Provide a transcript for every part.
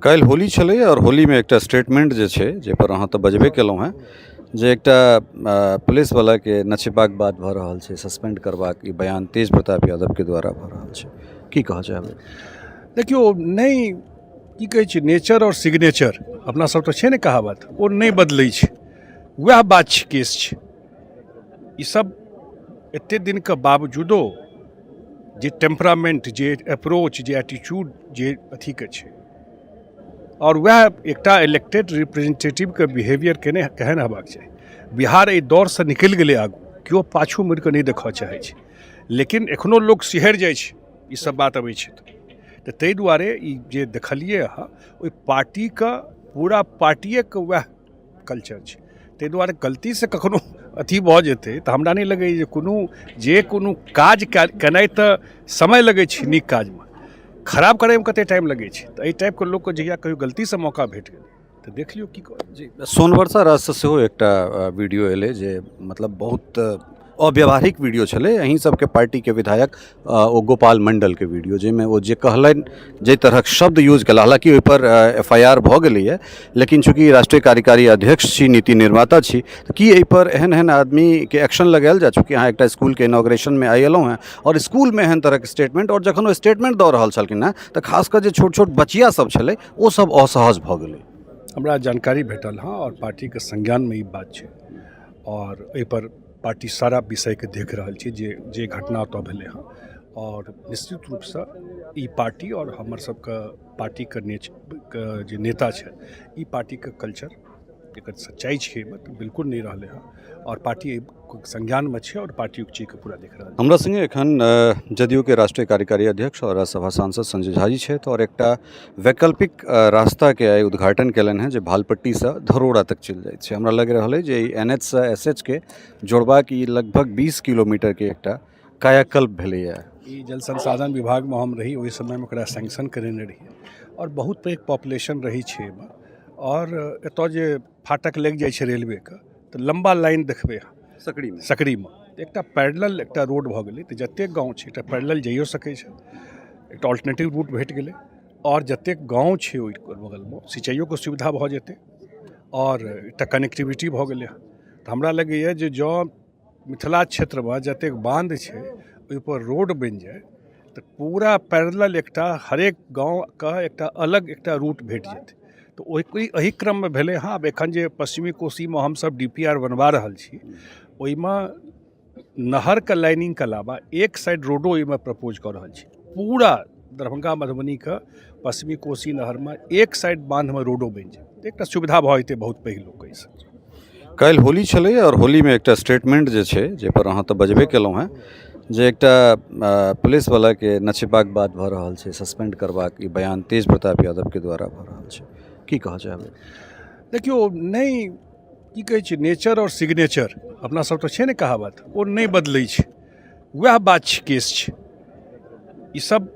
कल होली छलै और होली में एकटा स्टेटमेंट जे छै जे पर अहाँ तऽ बजबे केलहुँ हैं जे एकटा पुलिस वाला के नचेबाक बात भऽ रहल छै, सस्पेंड करबाक ई बयान तेज प्रताप यादव के द्वारा भऽ रहल छै, की कहऽ चाहबै? देखियो नहीं की कहै छै, नेचर और सिग्नेचर अपना सब तो छै ने कहावत, ओ नहीं बदलै छै। वएह बात छै, केस छै। ई सब एते दिन के बावजूदो जे टेम्परामेंट, जे अप्रोच, जे एटीट्यूड, जे अथी के छै, और वह एकटा इलेक्टेड रिप्रेजेंटेटिव के बिहेवियर केहन हेबाक चाही। बिहार एहि दौर से निकलि गेलै आगू, केओ पाछू मुड़ि कऽ नहि देखऽ चाहै छै, लेकिन एखनो लोक सिहरि जाइ छै ई सब बात अबै छै तऽ ताहि दुआरे ई जे देखलियै अहाँ, ओहि पार्टीके पूरा पार्टिएके वएह कल्चर छै। ताहि दुआरे गलतीसँ कखनो अथी भऽ जेतै तऽ हमरा नहि लगैए जे कोनो काज केनाइ तऽ समय लगै छै, नीक काजमे खराब करैमे कते टाइम लगै छै। तऽ एहि टाइपके लोकके जहिया कहियो गलतीसँ मौका भेट गेलै तऽ देख लियौ की कहब। जी, सोनबरसा राज्यसँ सेहो एकटा वीडियो एलै जे मतलब बहुत अव्यावहारिक वीडियो छलै। अहीं सबके पार्टीके विधायक ओ गोपाल मंडलके वीडियो, जाहिमे ओ जे कहलनि, जाहि तरहक शब्द यूज केला, हालांकि ओहिपर FIR भऽ गेलैए, लेकिन चूँकि राष्ट्रीय कार्यकारी अध्यक्ष छी, नीति निर्माता छी, तऽ की एहिपर एहन एहन आदमीके एक्शन लगायल जाए? चूँकि अहाँ एकटा स्कूलके इनॉग्रेशनमे आइ एलहुँ हैं और स्कूलमे एहन तरहक स्टेटमेंट, और जखन ओ स्टेटमेंट दऽ रहल छलखिन हैं तऽ खास कऽ जे छोट छोट बचिया सब छलै ओ सब असहज भऽ गेलै। हमरा जानकारी भेटल हाँ, और पार्टीके संज्ञानमे ई बात छै, और एहिपर पार्टी सारा विषयके देख रहल छै जे घटना ओतऽ भेलै हँ। और निश्चित रूपसँ ई पार्टी और हमर सबके पार्टीके जे नेता छै, ई पार्टीके कल्चर, एकर सच्चाई छै एहिमे तऽ बिल्कुल नहीं रहलै हँ, और पार्टी संज्ञानमे छै और पार्टी उस चीजके पूरा देख रहल छै। हमरा संगे एखन जदयू के राष्ट्रीय कार्यकारी अध्यक्ष और राज्यसभा सांसद संजय झा जी छथि, और एकटा वैकल्पिक रास्ता के आइ उद्घाटन केलनि हैं जे भालपट्टी से धरोड़ा तक चलि जाइत छै। हमरा लग रहल है जे NH से SH के जोड़बाक ई लगभग 20 किलोमीटर के एकटा कायाकल्प भेलैए। ई जल संसाधन विभागमे हम रही, ओहि समयमे ओकरा सैंक्शन करेने रही, और बहुत पैघ पॉपुलेशन रही छै एहिमे। और एतऽ जे फाटक लागि जाइ छै रेलवेके तऽ लम्बा लाइन देखबै सकरीमे एकटा पैरेलल एकटा रोड भऽ गेलै, तऽ जतेक गाँव छै एकटा पैरेलल जाइयो सकै छै, एकटा ऑल्टरनेटिव रूट भेट गेलै, और जतेक गाँव छै ओहि बगलमे सिंचाइयोके सुविधा भऽ जेतै, और एकटा कनेक्टिविटी भऽ गेलै हँ। तऽ हमरा लगैए जे जँ मिथिला क्षेत्रमे जतेक बांध छै ओहिपर रोड बनि जाए तऽ पूरा पैरेलल एकटा हरेक गाँवके एकटा अलग एकटा रूट भेट जेतै। तऽ एहि क्रममे भेलै हँ। आब एखन जे पश्चिमी कोशीमे हमसब DPR बनवा रहल छी, ओहिमे नहरके लाइनिंगके अलावा एक साइड रोडो ओहिमे प्रपोज कऽ रहल छी। पूरा दरभंगा मधुबनीके पश्चिमी कोशी नहरमे एक साइड बांधमे रोडो बनि जाए, एकटा सुविधा भऽ जेतै बहुत पैघ लोकके। एहिसँ कल होली छलै और होली में एकटा स्टेटमेंट जे छै जे पर अहाँ तऽ बजबे केलहुँ हैं जे एकटा पुलिस वाला के नचेबाक बात भऽ रहल छै, सस्पेंड करबाक ई बयान तेज प्रताप यादव के द्वारा भऽ रहल छै, की कहऽ चाहबै? देखियो नहीं की कहै छै, नेचर और सिग्नेचर अपना सब तो छै ने कहावत, ओ नहीं बदलै छै। वएह बात छै, केस छै। ई सब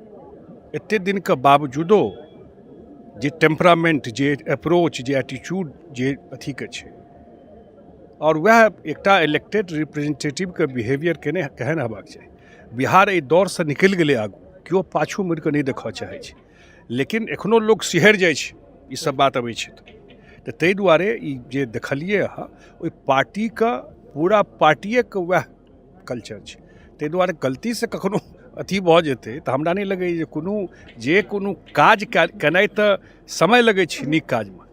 एते दिन के बावजूदो जे टेम्परामेंट, जे अप्रोच, जे एटीट्यूड, जे अथी के छै, और वह एकटा इलेक्टेड रिप्रेजेंटेटिव के बिहेवियर केहन हेबाक चाही। बिहार एहि दौर से निकलि गेलै आगू, केओ पाछू मुड़ि कऽ नहि देखऽ चाहै छै, लेकिन एखनो लोक सिहरि जाइ छै ई सब बात अबै छै तऽ ताहि दुआरे ई जे देखलियै अहाँ, ओहि पार्टीके पूरा पार्टिएके वएह कल्चर छै। ताहि दुआरे गलतीसँ कखनो अथी भऽ जेतै तऽ हमरा नहि लगैए जे कोनो काज केनाइ तऽ समय लगै छै, नीक काजमे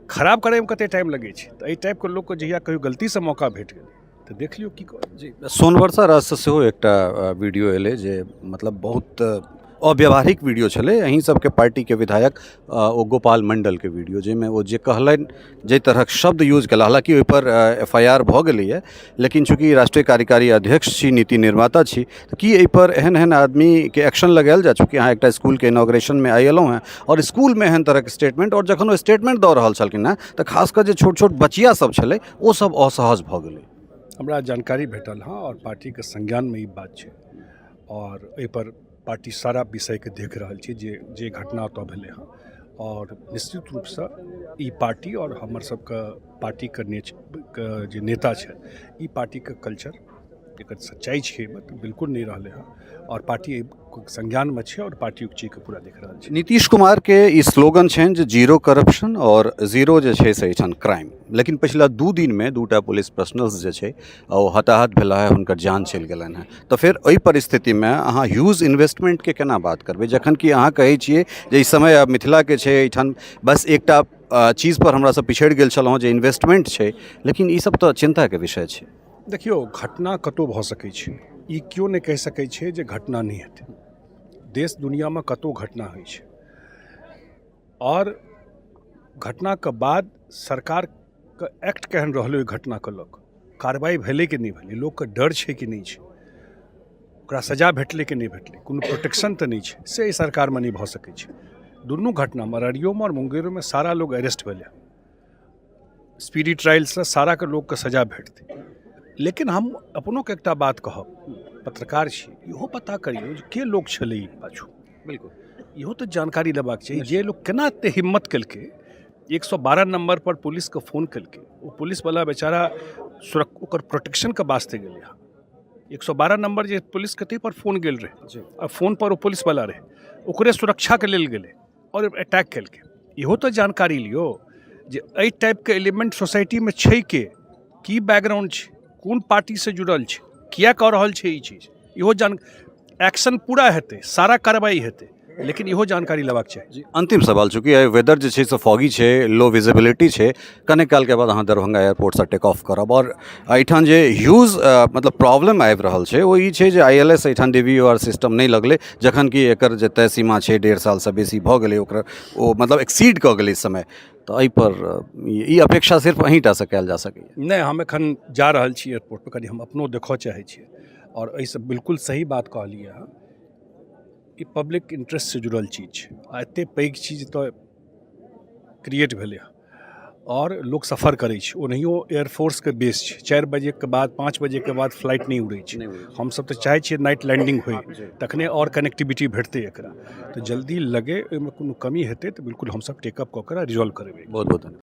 खराब करैमे कते टाइम लगै छै। तऽ एहि टाइपके लोकके जहिया कहियो गलतीसँ मौका भेट गेलै तऽ देख लियौ की कहब। जी, सोनबरसा राज्यसँ सेहो एकटा वीडियो एलै जे मतलब बहुत अव्यावहारिक वीडियो छलै। अहीं सबके पार्टीके विधायक ओ गोपाल मंडलके वीडियो, जाहिमे ओ जे कहलनि, जाहि तरहक शब्द यूज केला, हालांकि ओहिपर FIR भऽ गेलैए, लेकिन चूँकि राष्ट्रीय कार्यकारी अध्यक्ष छी, नीति निर्माता छी, तऽ की एहिपर एहन एहन आदमीके एक्शन लगायल जाए? चूँकि अहाँ एकटा स्कूलके इनॉग्रेशनमे आइ एलहुँ हैं और स्कूलमे एहन तरहक स्टेटमेंट, और जखन ओ स्टेटमेंट दऽ रहल छलखिन हैं तऽ खास कऽ जे छोट छोट बचिया सब छलै ओ सब असहज भऽ गेलै। हमरा जानकारी भेटल हाँ, और पार्टीके संज्ञानमे ई बात छै, और एहिपर पार्टी सारा विषयके देख रहल छै जे घटना ओतऽ भेलै हँ। और निश्चित रूपसँ ई पार्टी और हमर सबके पार्टीके जे नेता छै, ई पार्टीके कल्चर, एकर सच्चाई छै तऽ बिल्कुल नहीं रहले हैं और पार्टी संज्ञान में छै और पार्टी उक चीज के पूरा देख रहल छै। नीतीश कुमार के ई स्लोगन छनि जे जीरो करप्शन और जीरो जे छै से एहिठाम क्राइम, लेकिन पिछला 2 दिन में 2टा पुलिस पर्सनल्स जे छै ओ हताहत भेला है, हुनकर जान चलि गेलनि हैं। तऽ फेर एहि परिस्थिति में अहाँ ह्यूज इन्वेस्टमेंट के केना बात करबै, जखन कि अहाँ कहै छियै जे ई समय अब मिथिला के छै, एहिठाम बस एकटा चीज पर हमरा सब पिछड़ि गेल छलहुँ जे इन्वेस्टमेंट छै, लेकिन ई सब तऽ चिंता के विषय छै। देखियौ घटना कतौ भऽ सकै छै, ई केओ नहि कहि सकै छै जे घटना नहीं हेतै। देश दुनिया में कतौ घटना होइ छै और घटना के बाद सरकार के एक्ट केहन रहलै ओहि घटना के लऽ कऽ, कार्रवाई भेलै कि नहीं भेलै, लोक के डर छै कि नहीं छै, ओकरा सजा भेटलै कि नहीं भेटलै, कोनो प्रोटेक्शन तऽ नहीं छै, से एहि सरकार में नहीं भऽ सकै छै। दुनू घटना अररियो में और मुंगेरो में सारा लोग अरेस्ट भेलै, स्पीडी ट्रायल से सारा के लोग के सजा भेटतै। लेकिन हम अपनों के एकटा बात कहब, पत्रकार छी, इहो पता करियौ जे के लोग छलै ई पाछू। बिल्कुल, इहो तऽ जानकारी लेबाक चाही जे लोग केना एते हिम्मत केलकै, 112 नंबर पर पुलिस के फोन केलकै, ओ पुलिस वाला बेचारा ओकर प्रोटेक्शन के वास्ते गेलै हँ। 112 नंबर जे पुलिस के पर फोन गेल रहे आ फोन पर ओ पुलिस वाला रहे, ओकरे सुरक्षा के लेल गेलै और अटैक केलकै। इहो तऽ जानकारी लियौ जे एहि टाइप के एलिमेंट सोसाइटी में छै के, की बैकग्राउंड छै, कोन पार्टी से जुड़ल छै, किया कऽ रहल छै ई चीज, इहो एक्शन पूरा हेतै, सारा कार्रवाई हेतै, लेकिन इहो जानकारी लेबाक चाही। जी अंतिम सवाल, चूँकि वेदर जे छै से फॉगी छै, लो विजिबिलिटी छै, कने काल के बाद अहाँ दरभंगा एयरपोर्ट से टेक ऑफ करब और एहिठाम जे ह्यूज मतलब प्रॉब्लम आबि रहल छै ओ ई छै जे ILS एहिठाम DVR सिस्टम नहीं लगलै, जखन कि एकर जे तय सीमा छै 1.5 साल से बेसी भऽ गेलै, ओकर ओ मतलब एक्सीड कऽ गेलै समय। तऽ एहि पर ई अपेक्षा सिर्फ अहींटा से कयल जा सकैए। नहीं, हम एखन जा रहल छी एयरपोर्ट पर, कनि हम अपनो देखऽ चाहै छियै और एहिसँ बिल्कुल सही बात कहलियै अहाँ, ई पब्लिक इंटरेस्ट से जुड़ल चीज छै आ एते पैघ चीज तऽ क्रिएट भेलै हँ और लोग सफ़र करै छै। ओनाहियो एयरफोर्स के बेस छै, 4 बजे के बाद 5 बजे के बाद फ्लाइट नहीं उड़ै छै। हमसब तऽ चाहै छियै नाइट लैंडिंग होय, तखने और कनेक्टिविटी भेटतै एकरा, तऽ जल्दी लगे, ओहिमे कोनो कमी हेतै तऽ बिल्कुल हमसब टेकअप कऽ कऽ रिजॉल्व करबै। बहुत बहुत धन्यवाद।